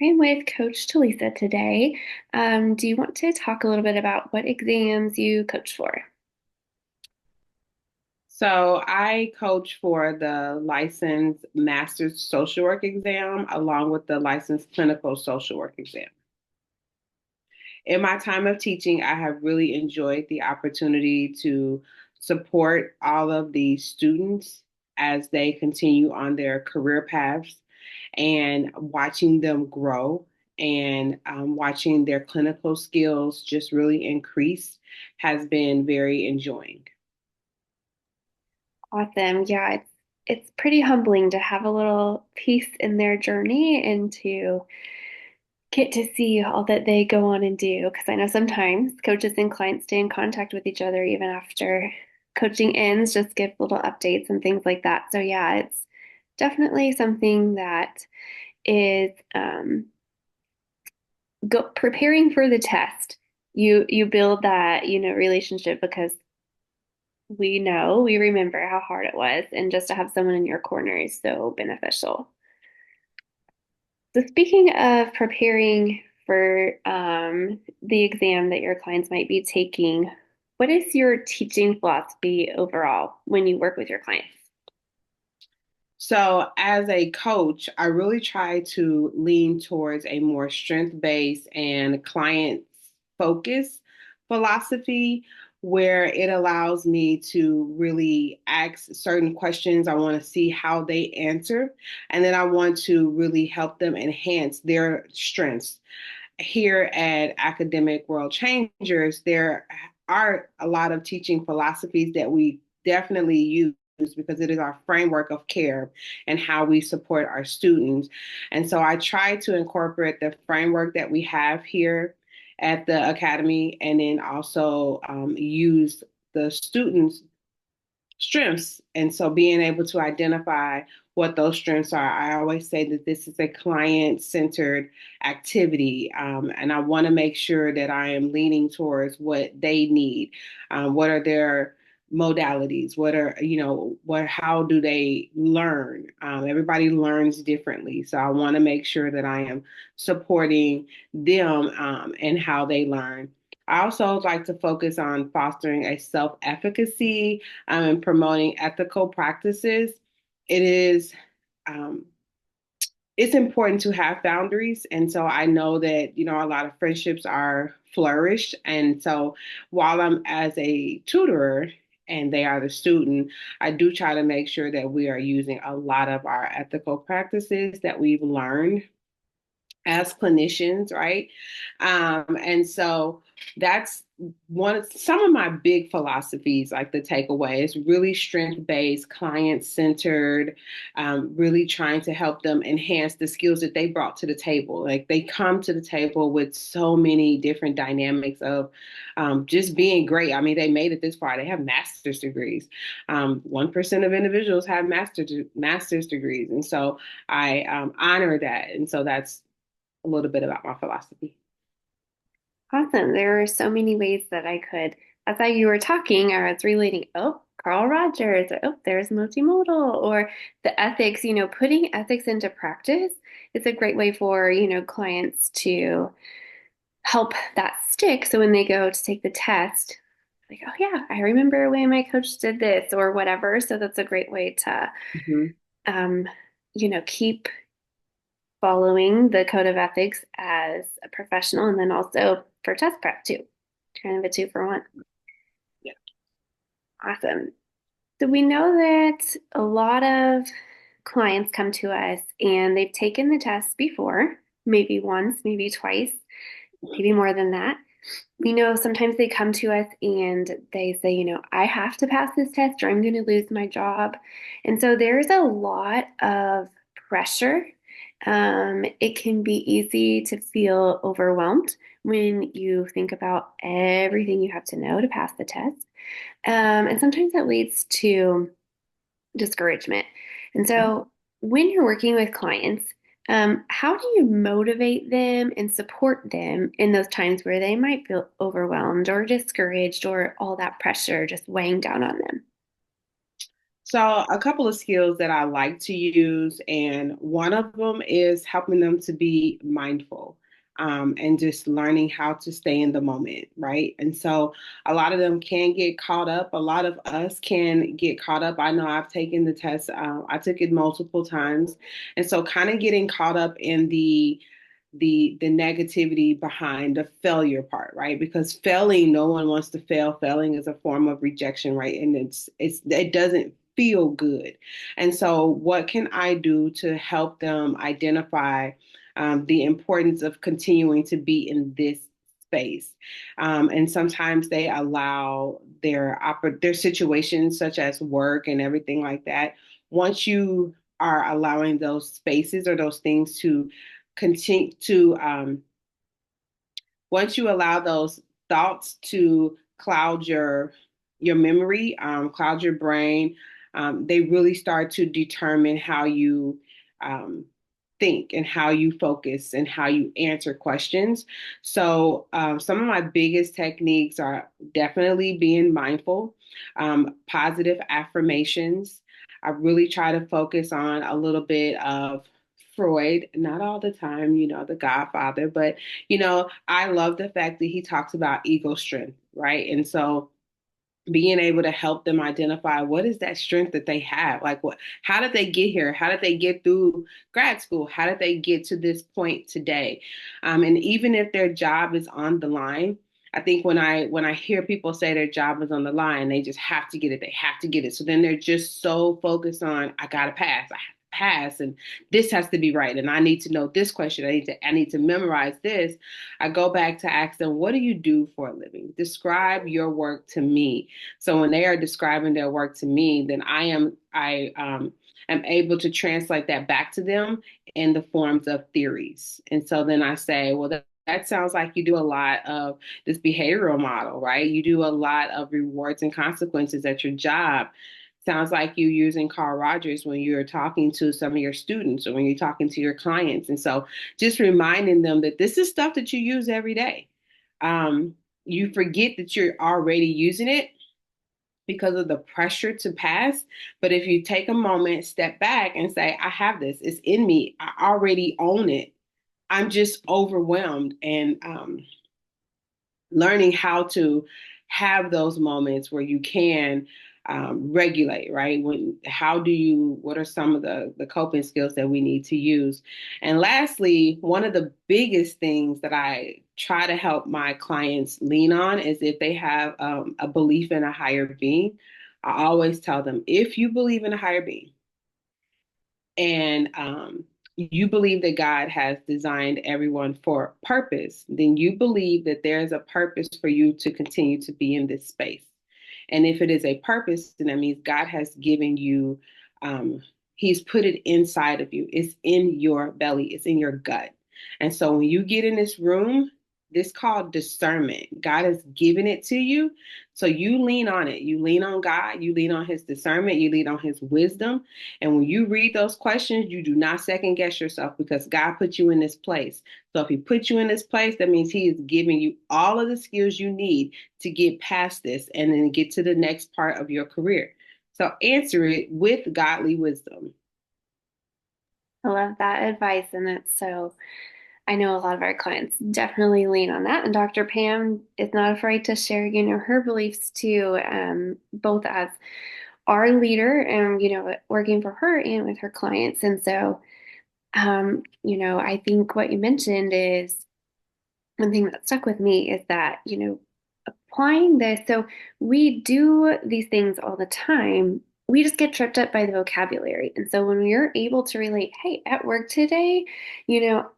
I'm with Coach Telisa today. Do you want to talk a little bit about what exams you coach for? So I coach for the licensed master's social work exam along with the licensed clinical social work exam. In my time of teaching, I have really enjoyed the opportunity to support all of the students as they continue on their career paths and watching them grow and watching their clinical skills just really increase has been very enjoying. Awesome. Yeah, it's pretty humbling to have a little piece in their journey and to get to see all that they go on and do. Because I know sometimes coaches and clients stay in contact with each other even after coaching ends, just give little updates and things like that. So yeah, it's definitely something that is preparing for the test. You build that, relationship because we remember how hard it was, and just to have someone in your corner is so beneficial. So speaking of preparing for the exam that your clients might be taking, what is your teaching philosophy overall when you work with your clients? So, as a coach, I really try to lean towards a more strength-based and client-focused philosophy where it allows me to really ask certain questions. I want to see how they answer, and then I want to really help them enhance their strengths. Here at Academic World Changers, there are a lot of teaching philosophies that we definitely use because it is our framework of care and how we support our students. And so I try to incorporate the framework that we have here at the Academy and then also use the students' strengths. And so being able to identify what those strengths are. I always say that this is a client centered activity. And I want to make sure that I am leaning towards what they need. What are their modalities? What are, how do they learn? Everybody learns differently. So I want to make sure that I am supporting them and how they learn. I also like to focus on fostering a self efficacy and promoting ethical practices. It is um, it's important to have boundaries, and so I know that a lot of friendships are flourished, and so while I'm as a tutor and they are the student, I do try to make sure that we are using a lot of our ethical practices that we've learned as clinicians, right? And so that's one of some of my big philosophies, like the takeaway is really strength-based, client-centered, really trying to help them enhance the skills that they brought to the table. Like they come to the table with so many different dynamics of just being great. I mean, they made it this far. They have master's degrees. 1% of individuals have master's degrees. And so I honor that. And so that's a little bit about my philosophy. Awesome. There are so many ways that as you were talking, I was relating, oh, Carl Rogers, or, oh, there's multimodal, or the ethics, putting ethics into practice is a great way for, clients to help that stick. So when they go to take the test, like, oh yeah, I remember when my coach did this or whatever. So that's a great way to, Mhm. um, keep following the code of ethics as a professional and then also for test prep too. Kind of a two for one. Yeah. Awesome. So we know that a lot of clients come to us and they've taken the test before, maybe once, maybe twice, maybe more than that. We know sometimes they come to us and they say, I have to pass this test or I'm going to lose my job. And so there's a lot of pressure. It can be easy to feel overwhelmed when you think about everything you have to know to pass the test. And sometimes that leads to discouragement. And so when you're working with clients, how do you motivate them and support them in those times where they might feel overwhelmed or discouraged or all that pressure just weighing down on them? So, a couple of skills that I like to use, and one of them is helping them to be mindful, and just learning how to stay in the moment, right? And so, a lot of them can get caught up. A lot of us can get caught up. I know I've taken the test, I took it multiple times. And so, kind of getting caught up in the negativity behind the failure part, right? Because failing, no one wants to fail. Failing is a form of rejection, right? And it doesn't feel good. And so, what can I do to help them identify the importance of continuing to be in this space? And sometimes they allow their situations, such as work and everything like that. Once you are allowing those spaces or those things to continue to once you allow those thoughts to cloud your memory, cloud your brain, they really start to determine how you um, think and how you focus and how you answer questions. So some of my biggest techniques are definitely being mindful, positive affirmations. I really try to focus on a little bit of Freud, not all the time, the Godfather, but I love the fact that he talks about ego strength, right? And so being able to help them identify what is that strength that they have, like how did they get here, how did they get through grad school, how did they get to this point today, and even if their job is on the line. I think when I hear people say their job is on the line, they just have to get it, they have to get it, so then they're just so focused on, I gotta pass, I have to pass, and this has to be right, and I need to know this question, I need to memorize this. I go back to ask them, what do you do for a living? Describe your work to me. So when they are describing their work to me, then I am able to translate that back to them in the forms of theories. And so then I say, well, that sounds like you do a lot of this behavioral model, right? You do a lot of rewards and consequences at your job. Sounds like you using Carl Rogers when you're talking to some of your students or when you're talking to your clients. And so just reminding them that this is stuff that you use every day. You forget that you're already using it because of the pressure to pass. But if you take a moment, step back and say, I have this, it's in me, I already own it. I'm just overwhelmed. And learning how to have those moments where you can regulate, right? What are some of the coping skills that we need to use? And lastly, one of the biggest things that I try to help my clients lean on is if they have a belief in a higher being. I always tell them, if you believe in a higher being, and you believe that God has designed everyone for a purpose, then you believe that there's a purpose for you to continue to be in this space. And if it is a purpose, then that means God has given you, um, He's put it inside of you. It's in your belly, it's in your gut. And so when you get in this room, this called discernment. God has given it to you. So you lean on it. You lean on God. You lean on His discernment. You lean on His wisdom. And when you read those questions, you do not second guess yourself because God put you in this place. So if He put you in this place, that means He is giving you all of the skills you need to get past this and then get to the next part of your career. So answer it with godly wisdom. I love that advice, and it's so I know a lot of our clients definitely lean on that, and Dr. Pam is not afraid to share, her beliefs too, both as our leader and, working for her and with her clients. And so, I think what you mentioned is one thing that stuck with me is that, applying this, so we do these things all the time. We just get tripped up by the vocabulary. And so when we're able to relate, hey, at work today,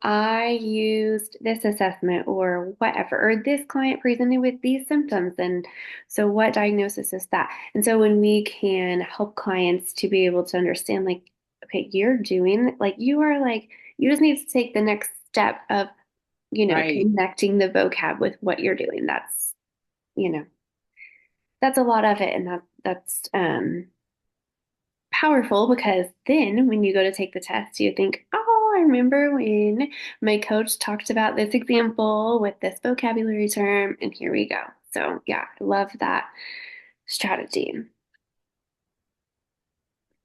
I used this assessment or whatever, or this client presented with these symptoms. And so what diagnosis is that? And so when we can help clients to be able to understand, like, okay, you're doing, like, you just need to take the next step of Right. connecting the vocab with what you're doing. You know, that's a lot of it. And that's powerful because then when you go to take the test, you think, oh, I remember when my coach talked about this example with this vocabulary term, and here we go. So yeah, I love that strategy.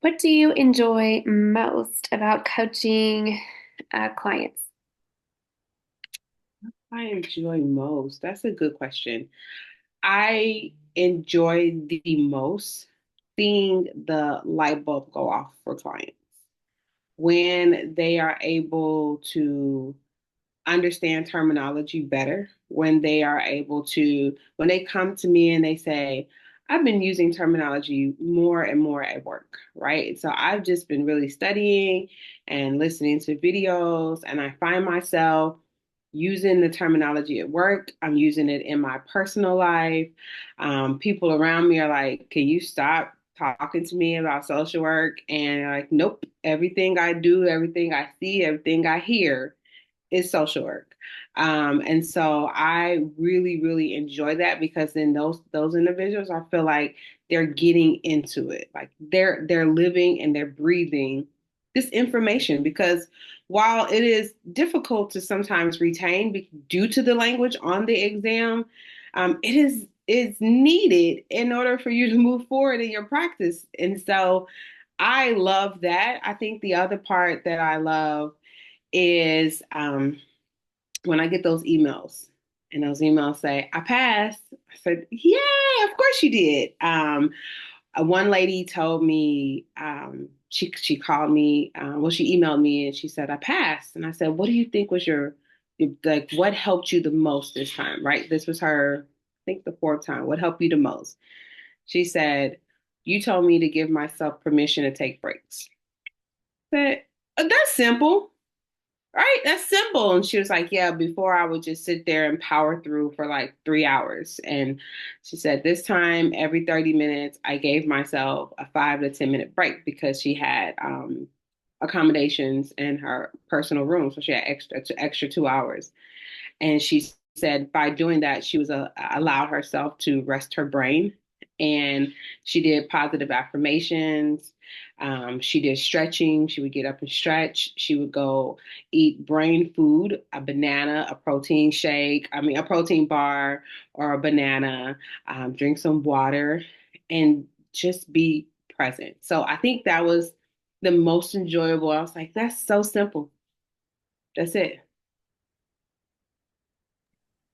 What do you enjoy most about coaching clients? I enjoy most. That's a good question. I enjoy the most seeing the light bulb go off for clients when they are able to understand terminology better, when they are able to, when they come to me and they say, I've been using terminology more and more at work, right? So I've just been really studying and listening to videos, and I find myself using the terminology at work. I'm using it in my personal life. People around me are like, can you stop talking to me about social work? And like, nope, everything I do, everything I see, everything I hear is social work. And so I really, really enjoy that because then those individuals, I feel like they're getting into it. Like they're living and they're breathing this information because while it is difficult to sometimes retain due to the language on the exam, it's needed in order for you to move forward in your practice. And so I love that. I think the other part that I love is when I get those emails and those emails say, I passed. I said, yeah, of course you did. One lady told me, she called me, well, she emailed me and she said, I passed. And I said, what do you think was like, what helped you the most this time, right? This was her, I think the fourth time. What helped you the most? She said, you told me to give myself permission to take breaks. I said, that's simple. Right, that's simple. And she was like, yeah, before I would just sit there and power through for like 3 hours. And she said, this time, every 30 minutes, I gave myself a 5 to 10 minute break because she had accommodations in her personal room. So she had extra 2 hours. And she said by doing that, she was allowed herself to rest her brain. And she did positive affirmations. She did stretching. She would get up and stretch. She would go eat brain food, a banana, a protein shake, a protein bar or a banana, drink some water, and just be present. So I think that was the most enjoyable. I was like, that's so simple. That's it.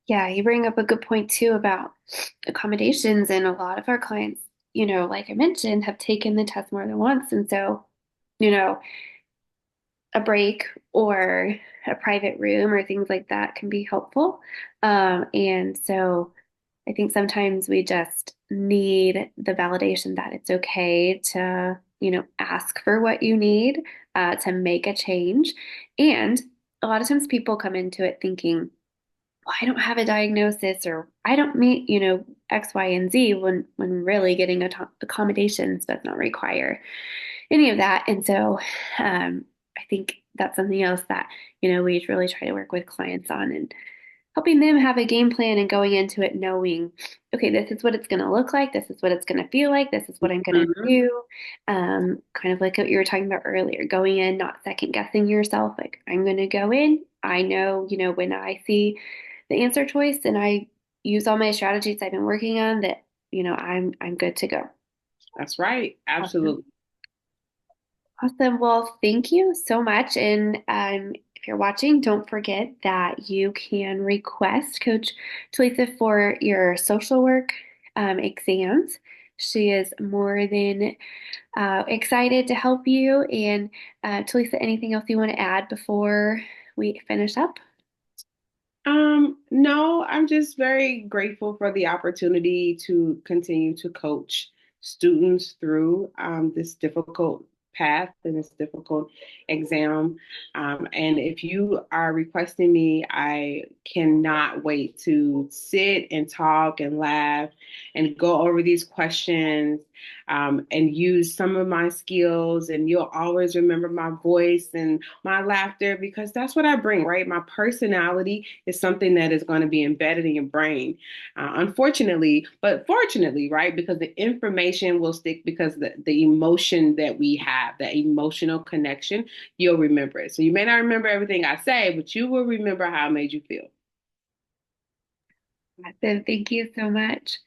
Yeah, you bring up a good point too about accommodations, and a lot of our clients, like I mentioned, have taken the test more than once. And so, you know, a break or a private room or things like that can be helpful. And so I think sometimes we just need the validation that it's okay to, ask for what you need, to make a change. And a lot of times people come into it thinking, well, I don't have a diagnosis or I don't meet, X, Y, and Z when really getting accommodations does not require any of that. And so I think that's something else that, we really try to work with clients on and helping them have a game plan and going into it knowing, okay, this is what it's going to look like. This is what it's going to feel like. This is what I'm going to Mhm. do. Kind of like what you were talking about earlier, going in, not second guessing yourself. Like I'm going to go in. I know, when I see the answer choice and I use all my strategies I've been working on that, I'm good to go. That's right. Awesome. Absolutely. Awesome. Well, thank you so much. And if you're watching, don't forget that you can request Coach Talisa for your social work exams. She is more than excited to help you. And Talisa, anything else you want to add before we finish up? No, I'm just very grateful for the opportunity to continue to coach students through this difficult path and this difficult exam. And if you are requesting me, I cannot wait to sit and talk and laugh and go over these questions and use some of my skills. And you'll always remember my voice and my laughter because that's what I bring, right? My personality is something that is going to be embedded in your brain, unfortunately, but fortunately, right? Because the information will stick because the emotion that we have, that emotional connection, you'll remember it. So you may not remember everything I say, but you will remember how it made you feel. So thank you so much.